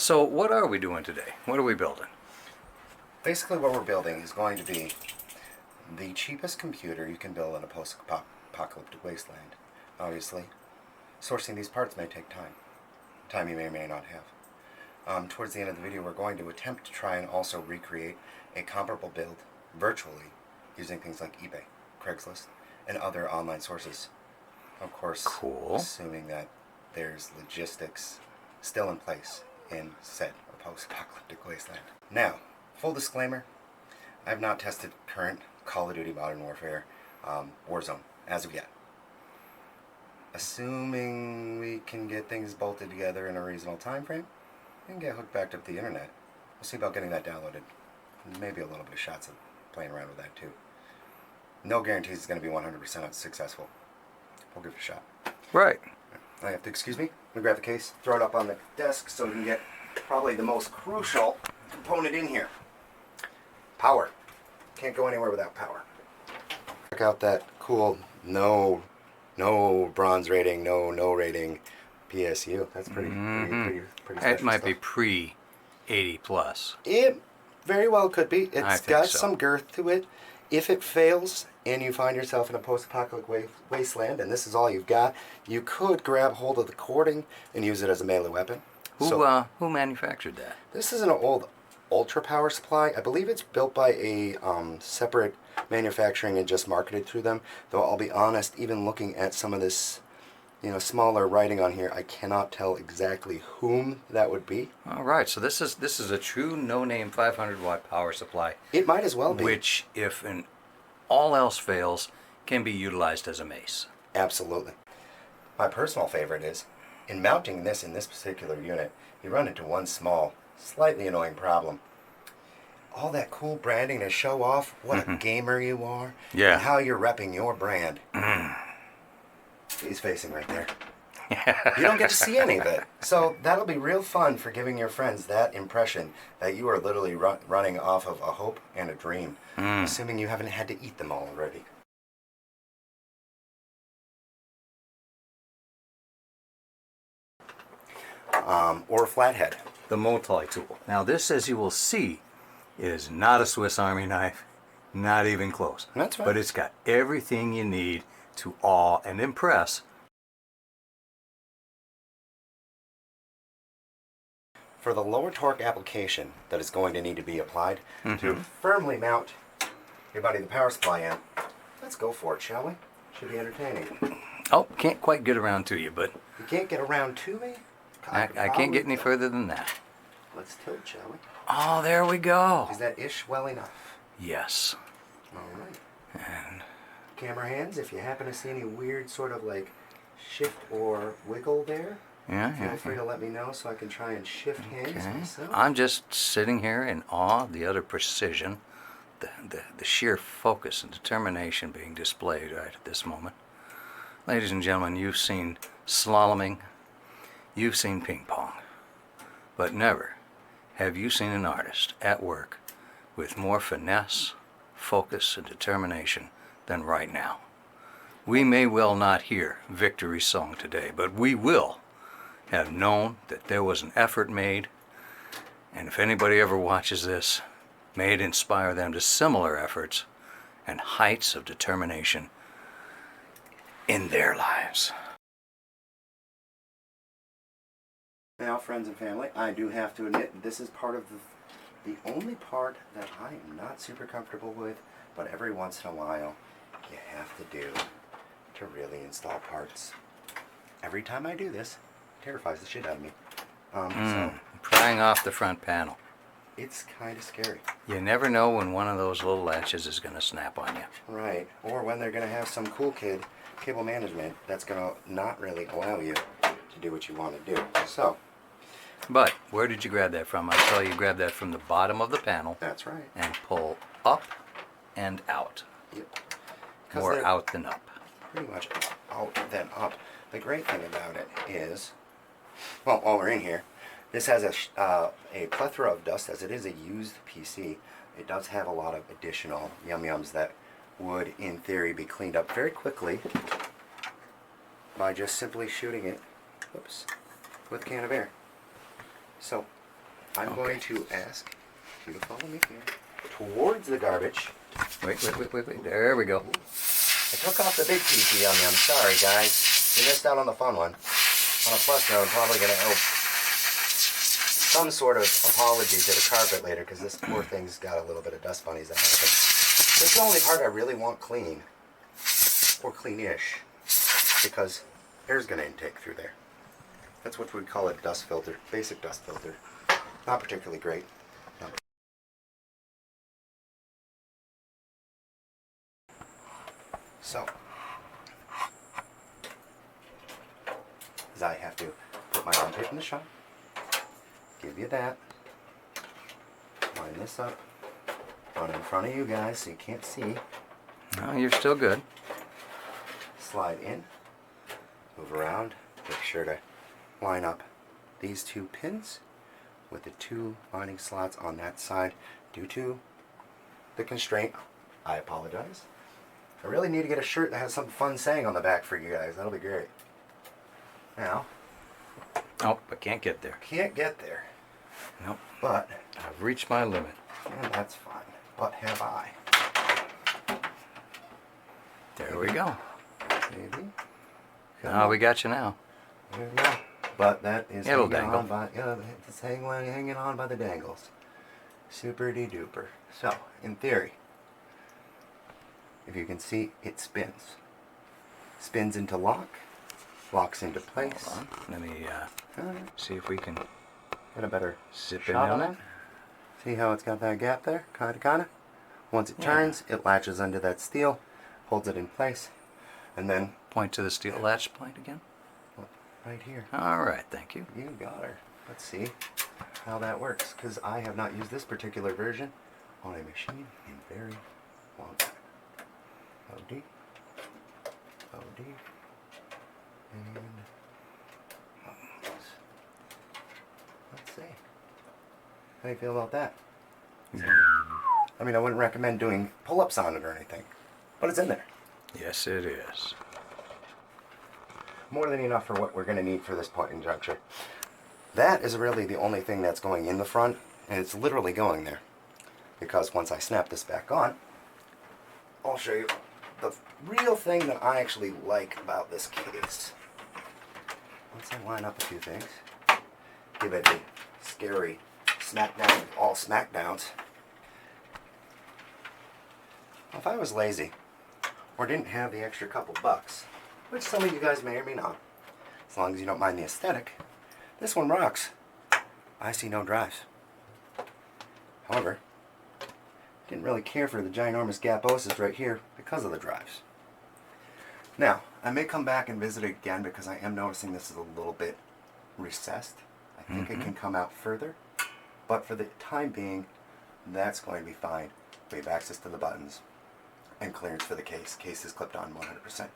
So what are we doing today? What are we building? Basically what we're building is going to be the cheapest computer you can build in a post-apocalyptic wasteland. Obviously, sourcing these parts may take time. Time you may or may not have. Towards the end of the video, we're going to attempt to try and also recreate a comparable build virtually using things like eBay, Craigslist, and other online sources. Of course, Cool. assuming that there's logistics still in place in said post-apocalyptic wasteland. Now, full disclaimer, I've not tested current Call of Duty Modern Warfare Warzone as of yet. Assuming we can get things bolted together in a reasonable time frame and get hooked back up to the internet, we'll see about getting that downloaded. Maybe a little bit of shots of playing around with that too. No guarantees it's going to be 100% successful. We'll give it a shot. Right. I have to excuse me. Let me grab the case, throw it up on the desk so we can get probably the most crucial component in here. Power. Can't go anywhere without power. Check out that cool no bronze rating, no rating PSU. That's pretty special It might stuff. be pre-80 plus. It very well could be. I It's think got so. some girth to it. If it fails and you find yourself in a post-apocalyptic wasteland and this is all you've got, you could grab hold of the cording and use it as a melee weapon. Who manufactured that? This is an old ultra power supply. I believe it's built by a separate manufacturing and just marketed through them. Though I'll be honest, even looking at some of this, smaller writing on here, I cannot tell exactly whom that would be. All right, so this is a true no-name 500-watt power supply. It might as well be. Which, if all else fails, can be utilized as a mace. Absolutely. My personal favorite is, in mounting this in this particular unit, you run into one small, slightly annoying problem. All that cool branding to show off what a gamer you are, Yeah. and how you're repping your brand. He's facing right there. You don't get to see any of it. So that'll be real fun for giving your friends that impression that you are literally running off of a hope and a dream, assuming you haven't had to eat them all already. Or a flathead. The multi-tool. Now this, as you will see, is not a Swiss Army knife, not even close. That's right. But it's got everything you need to awe and impress. For the lower torque application that is going to need to be applied to firmly mount your buddy the power supply amp, let's go for it, shall we? Should be entertaining. Oh, can't quite get around to you, but You can't get around to me? I can't get any further than that. Let's tilt, shall we? Oh, there we go. Is that ish well enough? Yes. All right. And Camera hands, if you happen to see any weird sort of like shift or wiggle there, feel free to let me know so I can try and shift hands myself. I'm just sitting here in awe of the utter precision, the sheer focus and determination being displayed right at this moment. Ladies and gentlemen, you've seen slaloming, you've seen ping pong, but never have you seen an artist at work with more finesse, focus, and determination than right now. We may well not hear victory's song today, but we will have known that there was an effort made, and if anybody ever watches this, may it inspire them to similar efforts and heights of determination in their lives. Now, friends and family, I do have to admit this is part of the only part that I am not super comfortable with, but every once in a while you have to do to really install parts. Every time I do this, it terrifies the shit out of me. So Prying off the front panel. it's kind of scary. You never know when one of those little latches is going to snap on you. Right, or when they're going to have some cool kid cable management that's going to not really allow you to do what you want to do. So, But where did you grab that from? I saw you grab that from the bottom of the panel that's right. and pull up and out. Yep. 'Cause More they're out than up. pretty much out then up. The great thing about it is, well, while we're in here, this has a plethora of dust. As it is a used PC, it does have a lot of additional yum-yums that would, in theory, be cleaned up very quickly by just simply shooting it, with a can of air. So, I'm going to ask you to follow me here towards the garbage. Wait. There we go. I took off the big piece on me. I'm sorry, guys. You missed out on the fun one. On a plus note, I'm probably going to owe some sort of apology to the carpet later because this poor thing's got a little bit of dust bunnies that happen. This is the only part I really want clean, or clean-ish, because air's going to intake through there. That's what we'd call a dust filter, basic dust filter. Not particularly great. So, as I have to put my armpit in the shot, give you that, line this up, run in front of you guys so you can't see, No, you're still good. slide in, move around, make sure to line up these two pins with the two lining slots on that side. Due to the constraint, I apologize. I really need to get a shirt that has something fun saying on the back for you guys. That'll be great. Now, Oh, I can't get there. can't get there, Nope. but, I've reached my limit. and that's fine. But have I. There we go. Maybe. Now we got you now. There we go. But that is It'll hanging dangle. on by, yeah, it's hanging on by the dangles. Super-de duper. So, in theory, if you can see, it spins. Spins into lock, locks into place. Hold on. Let me Alright, see if we can get a better zip in shot on on it. it. See how it's got that gap there? Kinda. Once it turns, it latches under that steel, holds it in place, and then Point to the steel latch point again. right here. All right, thank you. You got her. Let's see how that works, because I have not used this particular version on a machine in a very long time. OD, and let's see. How do you feel about that? I mean, I wouldn't recommend doing pull-ups on it or anything, but it's in there. Yes, it is. More than enough for what we're going to need for this point in juncture. That is really the only thing that's going in the front, and it's literally going there. Because once I snap this back on, I'll show you the real thing that I actually like about this case. Once I line up a few things, give it a scary smackdown of all smackdowns. If I was lazy, or didn't have the extra couple bucks, which some of you guys may or may not, as long as you don't mind the aesthetic, this one rocks. I see no drives. However, didn't really care for the ginormous gaposes right here because of the drives. Now, I may come back and visit it again because I am noticing this is a little bit recessed. I think it can come out further, but for the time being, that's going to be fine. We have access to the buttons and clearance for the case. Case is clipped on 100%.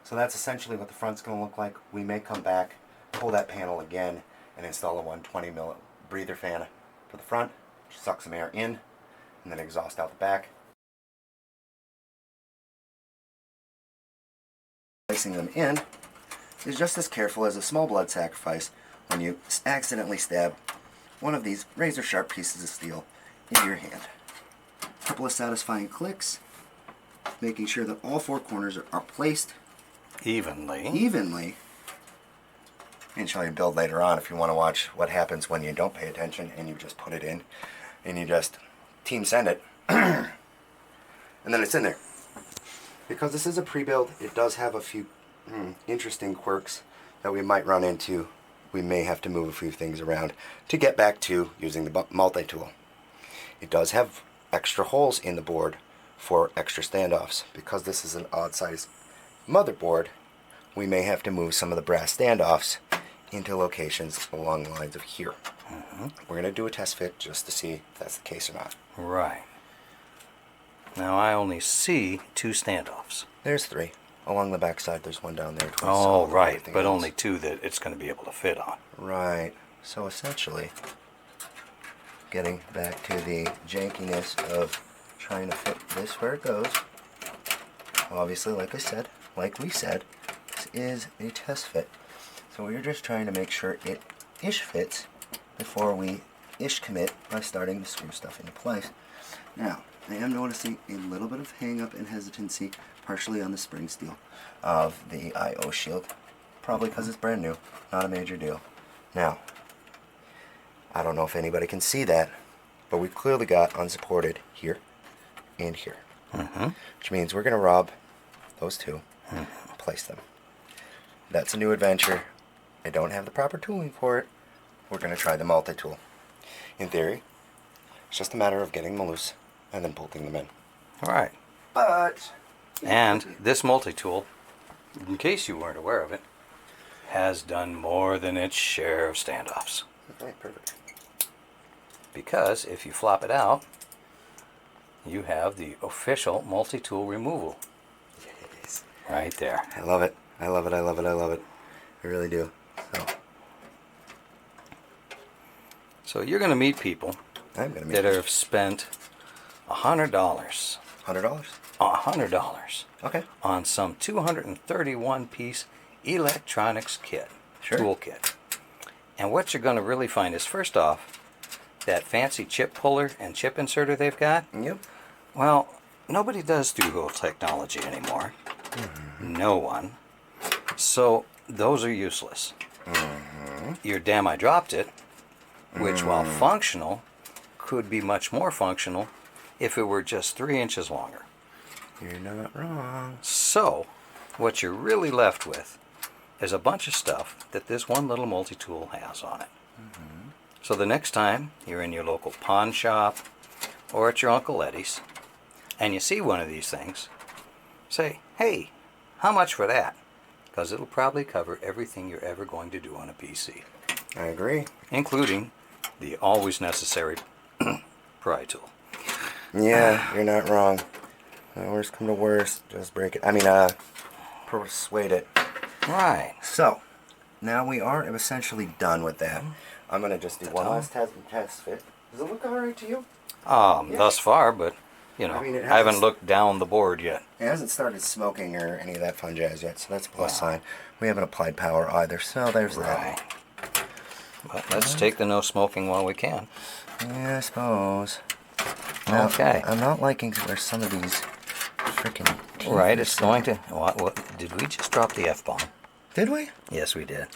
So that's essentially what the front's going to look like. We may come back, pull that panel again, and install a 120 mil breather fan for the front, which sucks some air in, and then exhaust out the back. Placing them in is just as careful as a small blood sacrifice when you accidentally stab one of these razor sharp pieces of steel into your hand. A couple of satisfying clicks, making sure that all four corners are placed evenly, and show you build later on if you want to watch what happens when you don't pay attention and you just put it in and you just team send it and then it's in there. Because this is a pre-build, it does have a few interesting quirks that we might run into. We may have to move a few things around to get back to using the multi-tool. It does have extra holes in the board for extra standoffs. Because this is an odd size motherboard, we may have to move some of the brass standoffs into locations along the lines of here. We're going to do a test fit just to see if that's the case or not. Right. Now I only see two standoffs. There's three. Along the back side, there's one down there. Oh, right, but only two that it's going to be able to fit on. Right. So essentially, getting back to the jankiness of trying to fit this where it goes. Obviously, like we said, this is a test fit. So we're just trying to make sure it ish fits before we ish commit by starting to screw stuff into place. Now, I am noticing a little bit of hang up and hesitancy, partially on the spring steel of the I/O shield. Probably because it's brand new, not a major deal. Now, I don't know if anybody can see that, but we've clearly got unsupported here and here. Which means we're going to rob those two, place them. That's a new adventure. I don't have the proper tooling for it. We're going to try the multi-tool. In theory, it's just a matter of getting them loose and then bolting them in. All right. But... And this multi-tool, in case you weren't aware of it, has done more than its share of standoffs. Okay, perfect. Because if you flop it out, you have the official multi-tool removal. Yes. Right there. I love it. I love it. I love it. I love it. I really do. So you're going to meet people I'm going to that have spent $100. $100? $100 Okay. on some 231-piece electronics kit, Sure. tool kit. And what you're going to really find is, first off, that fancy chip puller and chip inserter they've got. Yep. Well, nobody does dual technology anymore. No one. So those are useless. You're damn I dropped it, which while functional, could be much more functional if it were just 3 inches longer. You're not wrong. So, what you're really left with is a bunch of stuff that this one little multi-tool has on it. So the next time you're in your local pawn shop or at your Uncle Eddie's and you see one of these things, say, hey, how much for that? Because it'll probably cover everything you're ever going to do on a PC, I agree. including the always necessary pry tool. Yeah, you're not wrong. Worst come to worst, just break it. Persuade it. Right. So, now we are essentially done with that. I'm going to just do one last test fit. Does it look alright to you? Thus far, but, you know, I mean, it I haven't has- looked down the board yet. It hasn't started smoking or any of that fun jazz yet, so that's a plus sign. We haven't applied power either, so there's Right. that. But let's take the no smoking while we can. Yeah, I suppose. Now, Okay. I'm not liking where some of these freaking... Right, it's going to... What, did we just drop the F-bomb? Did we? Yes, we did.